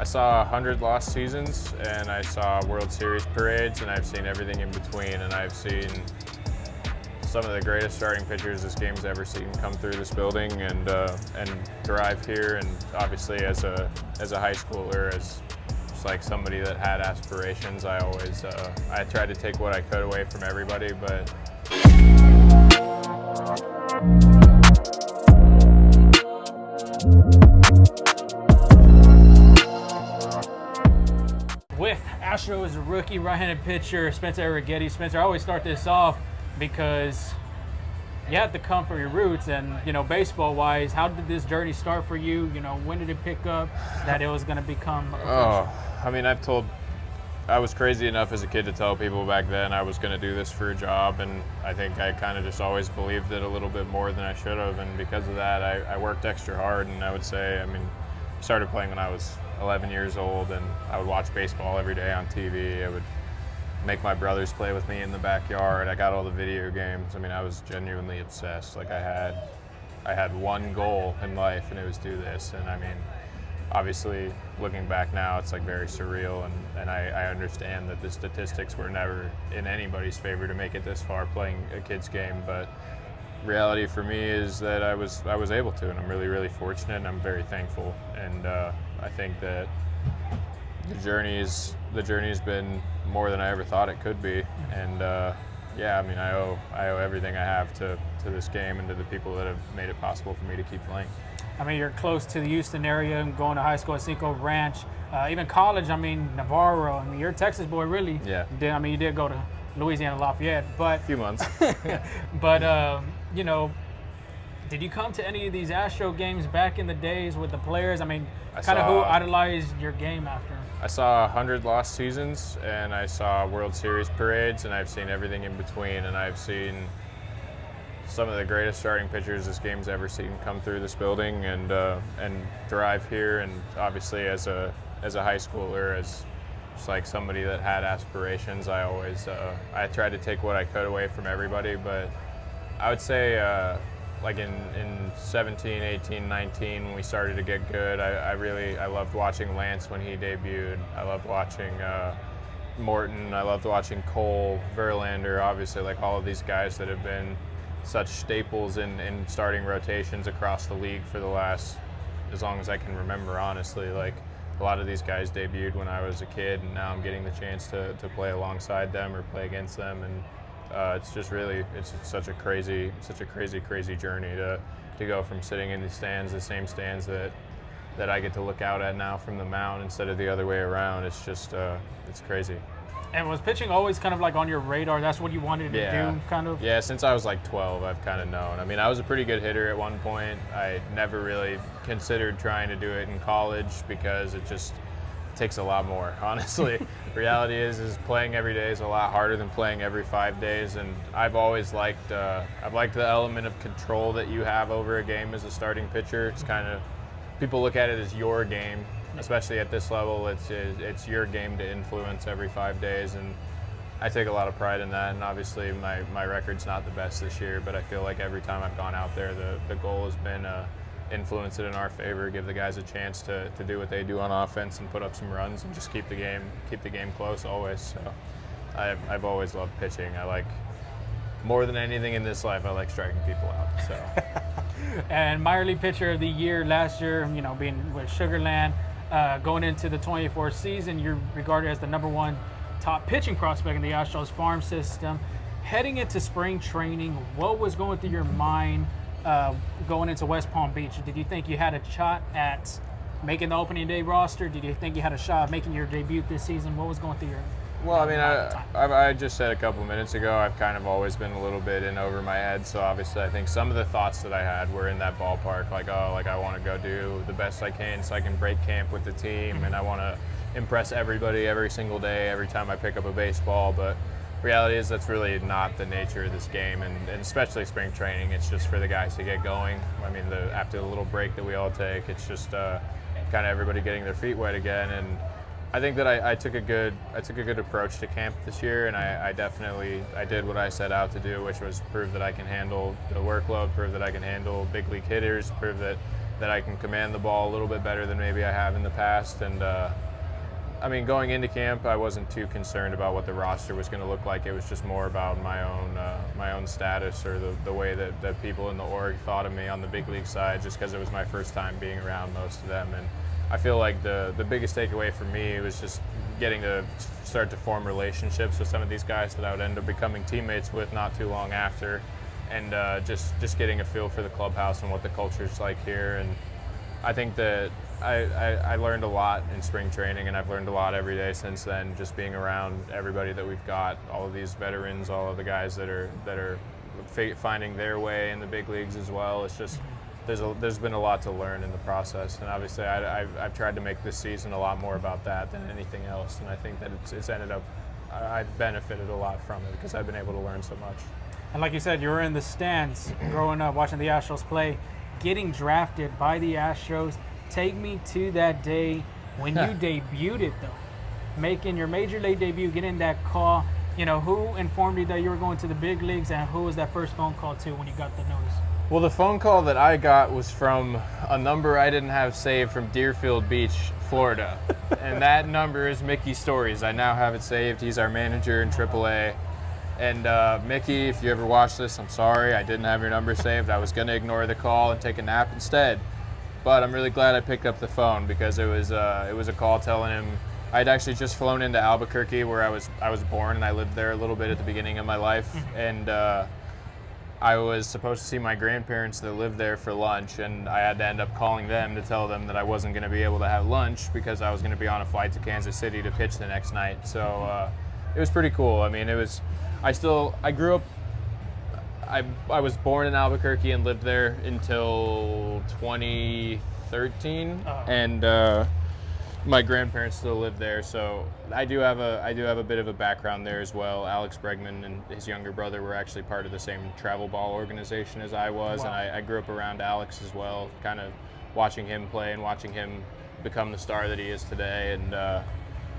I saw 100 lost seasons, and I saw World Series parades, and I've seen everything in between, and I've seen some of the greatest starting pitchers this game's ever seen come through this building and thrive here. And obviously, as a high schooler, as just like somebody that had aspirations, I always I tried to take what I could away from everybody, but. With Astros rookie right-handed pitcher Spencer Arrighetti. Spencer, I always start this off because you have to come from your roots, and baseball-wise, how did this journey start for you? When did it pick up that it was going to become a profession? I mean, I was crazy enough as a kid to tell people back then I was going to do this for a job, and I think I kind of just always believed it a little bit more than I should have, and because of that, I worked extra hard. And I would say, I started playing when I was 11 years old, and I would watch baseball every day on TV. I would make my brothers play with me in the backyard. I got all the video games. I was genuinely obsessed. Like I had one goal in life, and it was do this. And obviously, looking back now, it's like very surreal, and I understand that the statistics were never in anybody's favor to make it this far playing a kid's game, but reality for me is that I was able to, and I'm really, really fortunate, and I'm very thankful. And I think that the journey's been more than I ever thought it could be. And I owe everything I have to this game and to the people that have made it possible for me to keep playing. You're close to the Houston area and going to high school at Cinco Ranch, even college. Navarro. You're a Texas boy, really. Yeah. You did go to Louisiana Lafayette, but a few months. But did you come to any of these Astro games back in the days with the players? Who idolized your game after? I saw 100 lost seasons, and I saw World Series parades, and I've seen everything in between, and I've seen some of the greatest starting pitchers this game's ever seen come through this building and thrive here. And obviously, as a high schooler, as just like somebody that had aspirations, I always I tried to take what I could away from everybody. But I would say like in 17, 18, 19, when we started to get good, I loved watching Lance when he debuted. I loved watching Morton. I loved watching Cole, Verlander, obviously, like all of these guys that have been such staples in starting rotations across the league for the last, as long as I can remember, honestly. Like a lot of these guys debuted when I was a kid, and now I'm getting the chance to play alongside them or play against them. And it's just really, it's such a crazy journey to go from sitting in the stands, the same stands that I get to look out at now from the mound instead of the other way around. It's just, it's crazy. And was pitching always kind of like on your radar? That's what you wanted to do, kind of? Yeah, since I was like 12, I've kind of known. I was a pretty good hitter at one point. I never really considered trying to do it in college because it just takes a lot more, honestly. Reality is playing every day is a lot harder than playing every 5 days, and I've always liked the element of control that you have over a game as a starting pitcher. It's kind of, people look at it as your game, especially at this level. It's your game to influence every 5 days, and I take a lot of pride in that. And obviously my record's not the best this year, but I feel like every time I've gone out there, the goal has been influence it in our favor, give the guys a chance to do what they do on offense and put up some runs and just keep the game close always. So I've always loved pitching. I like, more than anything in this life, I like striking people out. So. And minor league pitcher of the year last year, being with Sugarland, going into the 24th season, you're regarded as the #1 top pitching prospect in the Astros farm system. Heading into spring training, what was going through your mind going into West Palm Beach? Did you think you had a shot at making the opening day roster? Did you think you had a shot at making your debut this season? What was going through your Well, I just said a couple minutes ago, I've kind of always been a little bit in over my head. So obviously, I think some of the thoughts that I had were in that ballpark. Like, I want to go do the best I can so I can break camp with the team, and I want to impress everybody every single day, every time I pick up a baseball. But reality is that's really not the nature of this game, and especially spring training. It's just for the guys to get going. After the little break that we all take, it's just kind of everybody getting their feet wet again. And I think that I took a good approach to camp this year, and I did what I set out to do, which was prove that I can handle the workload, prove that I can handle big league hitters, prove that that I can command the ball a little bit better than maybe I have in the past. And I mean, going into camp, I wasn't too concerned about what the roster was going to look like. It was just more about my own status, or the way that people in the org thought of me on the big league side, just because it was my first time being around most of them. And I feel like the biggest takeaway for me was just getting to start to form relationships with some of these guys that I would end up becoming teammates with not too long after, and just getting a feel for the clubhouse and what the culture's like here. And I think that I learned a lot in spring training, and I've learned a lot every day since then, just being around everybody that we've got, all of these veterans, all of the guys that are finding their way in the big leagues as well. It's just there's been a lot to learn in the process, and obviously I've tried to make this season a lot more about that than anything else, and I think that it's ended up, I've benefited a lot from it because I've been able to learn so much. And like you said, you were in the stands growing up, watching the Astros play, getting drafted by the Astros. Take me to that day when you debuted, though, making your major league debut, getting that call. You know, who informed you that you were going to the big leagues, and who was that first phone call to when you got the notice? Well, the phone call that I got was from a number I didn't have saved from Deerfield Beach, Florida. And that number is Mickey Stories. I now have it saved. He's our manager in AAA. And Mickey, if you ever watch this, I'm sorry. I didn't have your number saved. I was going to ignore the call and take a nap instead. But I'm really glad I picked up the phone, because it was a call telling him I'd actually just flown into Albuquerque, where I was born, and I lived there a little bit at the beginning of my life. And I was supposed to see my grandparents that lived there for lunch, and I had to end up calling them to tell them that I wasn't going to be able to have lunch because I was going to be on a flight to Kansas City to pitch the next night. So it was pretty cool. I mean, I grew up, I was born in Albuquerque and lived there until 2013, and my grandparents still live there, so I do have a bit of a background there as well. Alex Bregman and his younger brother were actually part of the same travel ball organization as I was. Wow. And I grew up around Alex as well, kind of watching him play and watching him become the star that he is today. And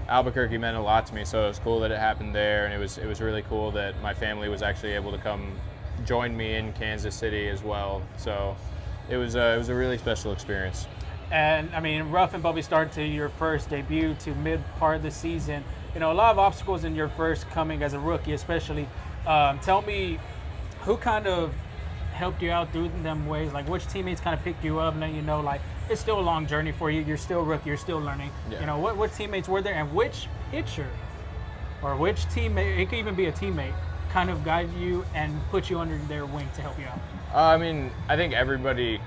Albuquerque meant a lot to me, so it was cool that it happened there, and it was really cool that my family was actually able to come join me in Kansas City as well. So it was a really special experience. And I mean, rough and bumpy start to your first debut to mid part of the season. You know, a lot of obstacles in your first coming as a rookie, especially. Tell me, who kind of helped you out through them ways? Like, which teammates kind of picked you up and let you know, like, it's still a long journey for you. You're still a rookie. You're still learning. Yeah. You know, what teammates were there, and which pitcher or which teammate, it could even be a teammate, kind of guided you and put you under their wing to help you out? I mean, I think everybody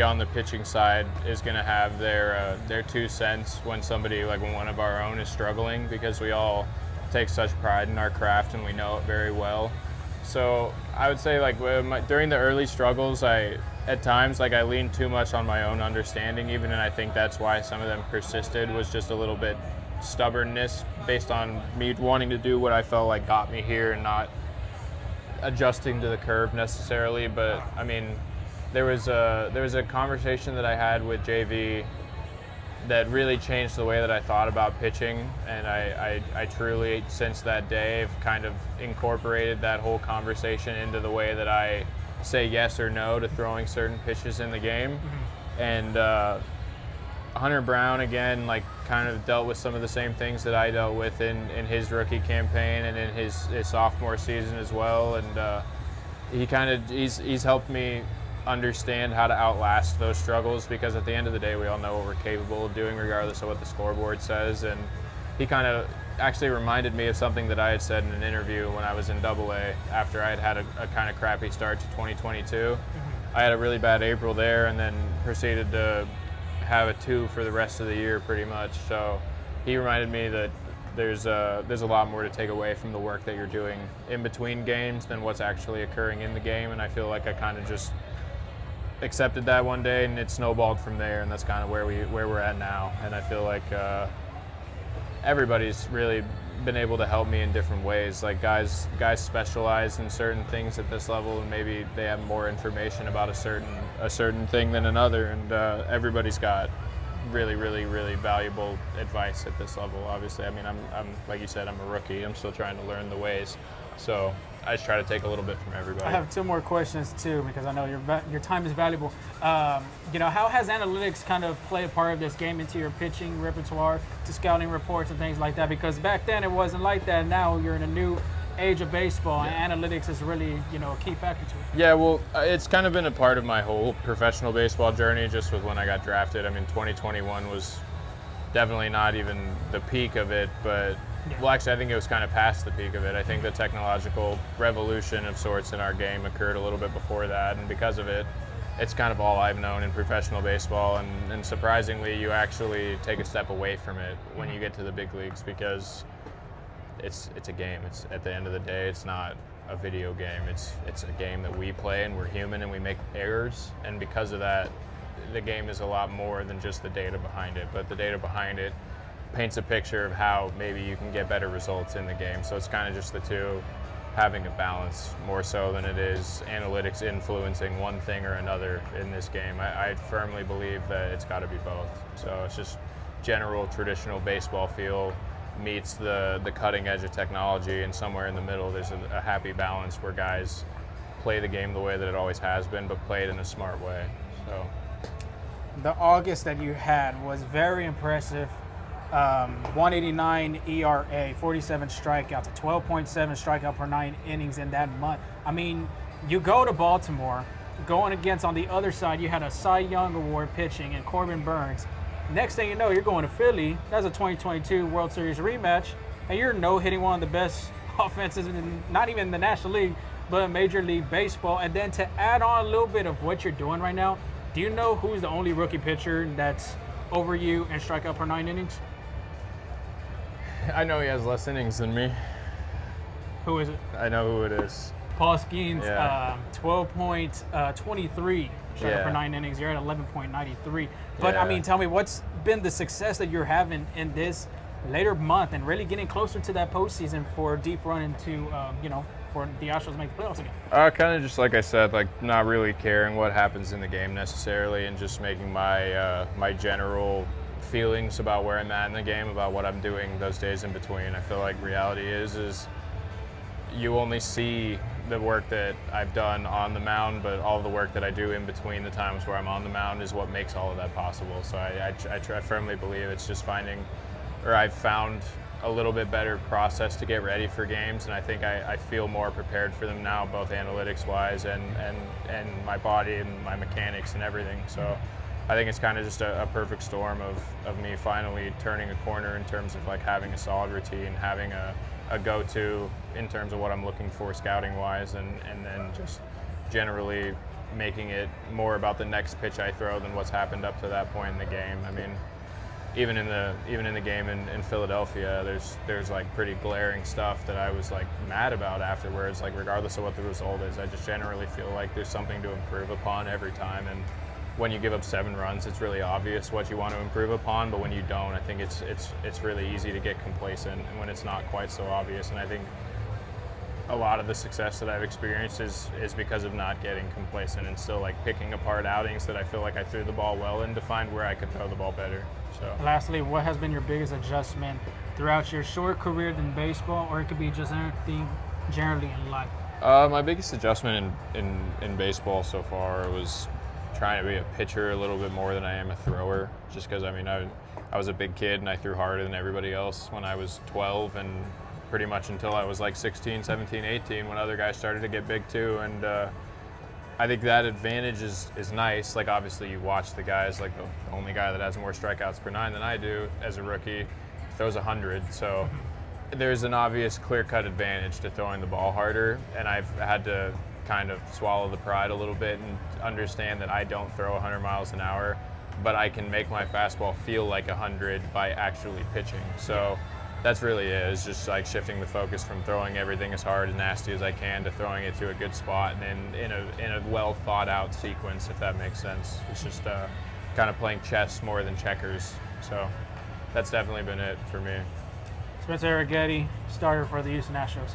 on the pitching side is going to have their 2 cents when when one of our own is struggling, because we all take such pride in our craft and we know it very well. So I would say, like, during the early struggles, at times I leaned too much on my own understanding even, and I think that's why some of them persisted, was just a little bit stubbornness based on me wanting to do what I felt like got me here and not adjusting to the curve necessarily. But I mean, there was a conversation that I had with JV that really changed the way that I thought about pitching, and I truly, since that day, have kind of incorporated that whole conversation into the way that I say yes or no to throwing certain pitches in the game. And Hunter Brown, again, like, kind of dealt with some of the same things that I dealt with in his rookie campaign and in his sophomore season as well. And he's helped me understand how to outlast those struggles, because at the end of the day, we all know what we're capable of doing regardless of what the scoreboard says. And he kind of actually reminded me of something that I had said in an interview when I was in AA after I had a kind of crappy start to 2022. I had a really bad April there, and then proceeded to have a 2 for the rest of the year pretty much. So he reminded me that there's a lot more to take away from the work that you're doing in between games than what's actually occurring in the game. And I feel like I kind of just accepted that one day, and it snowballed from there, and that's kind of where we're at now. And I feel like everybody's really been able to help me in different ways. Like, guys specialize in certain things at this level, and maybe they have more information about a certain thing than another. And everybody's got really, really, really valuable advice at this level. Obviously, I mean, I'm like you said, I'm a rookie. I'm still trying to learn the ways. So I just try to take a little bit from everybody. I have two more questions too, because I know your time is valuable. How has analytics kind of play a part of this game into your pitching repertoire, to scouting reports and things like that? Because back then it wasn't like that. Now you're in a new age of baseball, and analytics is really a key factor to it. Yeah, well, it's kind of been a part of my whole professional baseball journey, just with when I got drafted. I mean, 2021 was definitely not even the peak of it, but well, actually, I think it was kind of past the peak of it. I think the technological revolution of sorts in our game occurred a little bit before that, and because of it, it's kind of all I've known in professional baseball. And surprisingly, you actually take a step away from it when you get to the big leagues, because it's a game. It's, at the end of the day, it's not a video game. It's a game that we play, and we're human, and we make errors. And because of that, the game is a lot more than just the data behind it. But the data behind it paints a picture of how maybe you can get better results in the game. So it's kind of just the two having a balance, more so than it is analytics influencing one thing or another in this game. I firmly believe that it's got to be both. So it's just general traditional baseball feel meets the cutting edge of technology, and somewhere in the middle there's a happy balance where guys play the game the way that it always has been, but play it in a smart way. So the August that you had was very impressive. 189 ERA, 47 strikeouts, a 12.7 strikeout per 9 innings in that month. I mean, you go to Baltimore, going against, on the other side, you had a Cy Young Award pitching and Corbin Burns. Next thing you know, you're going to Philly. That's a 2022 World Series rematch, and you're hitting one of the best offenses in not even the National League, but Major League Baseball. And then to add on a little bit of what you're doing right now, do you know who's the only rookie pitcher that's over you in strikeout per 9 innings? I know he has less innings than me. Who is it? I know who it is. Paul Skeens, Yeah. 12.23 strikeout per 9 innings. You're at 11.93. But I Yeah. mean, tell me, what's been the success that you're having in this later month and really getting closer to that postseason for a deep run into, for the Astros to make the playoffs again? Kind of just like I said, like not really caring what happens in the game necessarily, and just making my my general feelings about where I'm at in the game, about what I'm doing those days in between. I feel like reality is you only see the work that I've done on the mound, but all the work that I do in between the times where I'm on the mound is what makes all of that possible. So I firmly believe it's just I've found a little bit better process to get ready for games, and I think I feel more prepared for them now, both analytics wise and my body and my mechanics and everything. So I think it's kind of just a perfect storm of me finally turning a corner in terms of like having a solid routine, having a go-to in terms of what I'm looking for scouting wise, and then just generally making it more about the next pitch I throw than what's happened up to that point in the game. I mean, even in the game in Philadelphia, there's like pretty glaring stuff that I was like mad about afterwards. Like regardless of what the result is, I just generally feel like there's something to improve upon every time. And when you give up 7 runs, it's really obvious what you want to improve upon. But when you don't, I think it's really easy to get complacent, and when it's not quite so obvious. And I think a lot of the success that I've experienced is because of not getting complacent and still like picking apart outings that I feel like I threw the ball well in to find where I could throw the ball better. So lastly, what has been your biggest adjustment throughout your short career in baseball, or it could be just anything generally in life? My biggest adjustment in baseball so far was trying to be a pitcher a little bit more than I am a thrower, just because I was a big kid and I threw harder than everybody else when I was 12, and pretty much until I was like 16, 17, 18 when other guys started to get big too. And I think that advantage is nice. Like obviously you watch the guys, like the only guy that has more strikeouts per 9 than I do as a rookie throws 100. So there's an obvious clear-cut advantage to throwing the ball harder, and I've had to kind of swallow the pride a little bit and understand that I don't throw 100 miles an hour, but I can make my fastball feel like 100 by actually pitching. So that's really it. It's just like shifting the focus from throwing everything as hard and nasty as I can to throwing it to a good spot and in a well thought out sequence, if that makes sense. It's just kind of playing chess more than checkers. So that's definitely been it for me. Spencer Arrighetti, starter for the Houston Astros.